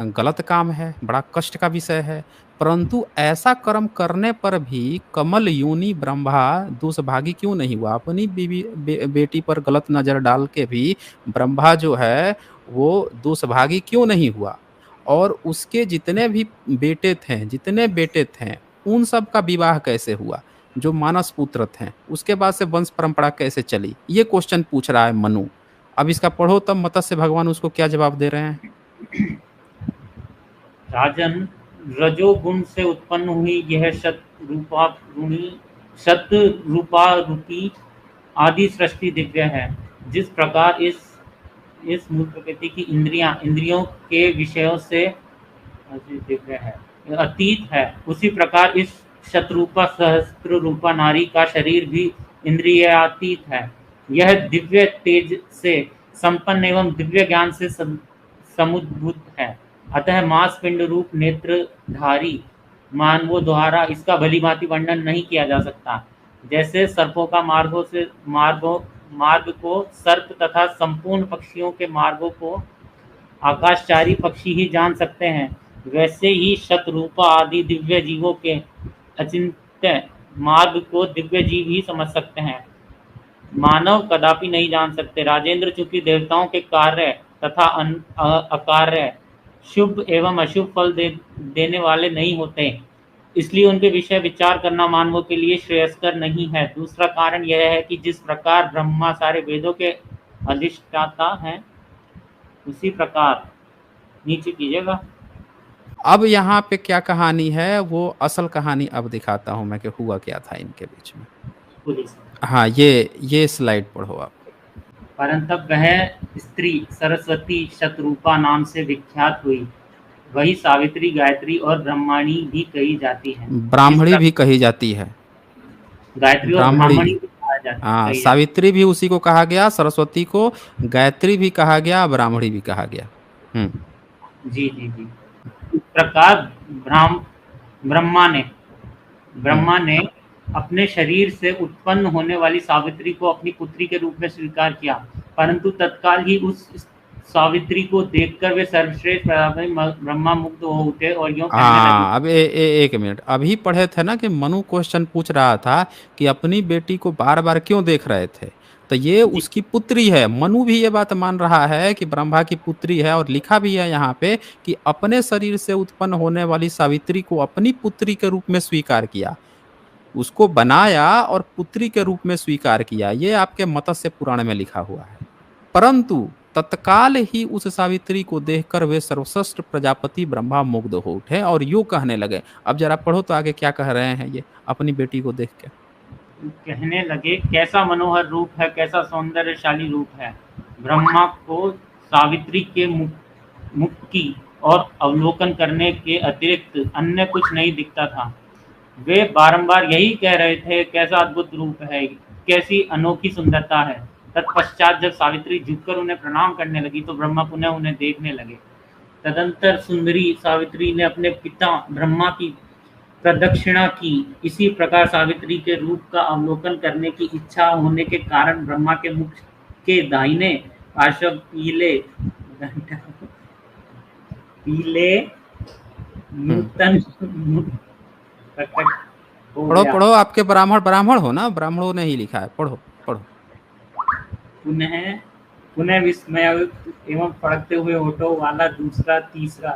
गलत काम है, बड़ा कष्ट का विषय है। परंतु ऐसा कर्म करने पर भी कमल योनि ब्रह्मा दोषभागी क्यों नहीं हुआ? अपनी बीवी बेटी पर गलत नज़र डाल के भी ब्रह्मा जो है वो दोषभागी क्यों नहीं हुआ? और उसके जितने बेटे थे, उन सब का विवाह कैसे हुआ? जो मानस पुत्र थे, उसके बाद से वंश परंपरा कैसे चली? ये क्वेश्चन पूछ रहा है मनु। अब इसका पढ़ो तब मत्स्य भगवान उसको क्या जवाब दे रहे हैं। राजन, रजोगुण से उत्पन्न हुई यह शत रूपा रूपी आदि सृष्टि दिव्य है। जिस प्रकार इस मूल प्रकृति की इंद्रियों के विषयों से दिव्य है, अतीत है, उसी प्रकार इस शतरूपा सहस्त्र रूपा नारी का शरीर भी इंद्रियातीत है। यह दिव्य तेज से संपन्न एवं दिव्य ज्ञान से समुद्भूत है। अतः मांस पिंड रूप नेत्रधारी मानवों द्वारा इसका भलीभांति वर्णन नहीं किया जा सकता। जैसे सर्पों का मार्ग को सर्प तथा संपूर्ण पक्षियों के मार्गों को आकाशचारी पक्षी ही जान सकते हैं, वैसे ही शतरूपा आदि दिव्य जीवों के अचिंत्य मार्ग को दिव्य जीव ही समझ सकते हैं, मानव कदापि नहीं जान सकते। राजेंद्र, चूंकि देवताओं के कार्य तथा अकार्य शुभ एवं अशुभ फल देने वाले नहीं होते, इसलिए उनके विषय विचार करना मानवों के लिए श्रेयस्कर नहीं है। दूसरा कारण यह है कि जिस प्रकार ब्रह्मा सारे वेदों के अधिष्ठाता हैं, उसी प्रकार नीचे कीजिएगा। अब यहाँ पे क्या कहानी है, वो असल कहानी अब दिखाता हूँ मैं कि हुआ क्या था इनके बीच में। पुलिस। हाँ, ये स्लाइड पढ़ो आप। परंतु वह स्त्री सरस्वती शतरूपा नाम से विख्यात हुई, वही सावित्री, गायत्री और ब्रह्मणी भी कही जाती है। ब्राह्मणी भी कही जाती है। गायत्री और ब्राह्मणी, ब्राह्मणी भी हाँ, कही जाती सावित्री भी उसी को कहा गया, सरस्वती को गायत्री भी कहा गया, ब्राह्मणी भी कहा गया। जी जी जी। इस प्रकार ब्रह्मा ने अपने शरीर से उत्पन्न होने वाली सावित्री को अपनी पुत्री के रूप में स्वीकार किया, परंतु तत्काल ही उस सावित्री को देखकर वे सर्वश्रेष्ठ प्रजापति ब्रह्मा मुग्ध हो उठे और यूं कहने लगे। हाँ, अब एक मिनट, अभी पढ़े थे ना कि मनु क्वेश्चन पूछ रहा था कि अपनी बेटी को बार बार क्यों देख रहे थे, तो ये जी उसकी पुत्री है। मनु भी ये बात मान रहा है कि ब्रह्मा की पुत्री है, और लिखा भी है यहाँ पे कि अपने शरीर से उत्पन्न होने वाली सावित्री को अपनी पुत्री के रूप में स्वीकार किया, उसको बनाया और पुत्री के रूप में स्वीकार किया। ये आपके मत्स्य पुराण में लिखा हुआ है। परंतु तत्काल ही उस सावित्री को देखकर वे सर्वश्रेष्ठ प्रजापति ब्रह्मा मुग्ध हो उठे और यूं कहने लगे। अब जरा पढ़ो तो आगे क्या कह रहे हैं ये अपनी बेटी को देख के। कहने लगे, कैसा मनोहर रूप है, कैसा सौंदर्यशाली रूप है। ब्रह्मा को सावित्री के मुख की और अवलोकन करने के अतिरिक्त अन्य कुछ नहीं दिखता था। वे बारंबार यही कह रहे थे, कैसा अद्भुत रूप है, कैसी अनोखी सुंदरता है। तत्पश्चात जब सावित्री झुककर उन्हें प्रणाम करने लगी तो ब्रह्मा पुनः उन्हें देखने लगे। तदंतर सुंदरी सावित्री ने अपने पिता ब्रह्मा की प्रदक्षिणा की। इसी प्रकार सावित्री के रूप का अवलोकन करने की इच्छा होने के कारण ब्रह्मा के मुख के दाहिने पार्श्व पीले नूतन प्रकट हो पढ़ो गया। पढ़ो, आपके ब्राह्मण हो ना, ब्राह्मणों ने ही लिखा है, पढ़ो पढ़ो। पुनः विस्मयायुक्त एवं फड़कते हुए होठों वाला दूसरा तीसरा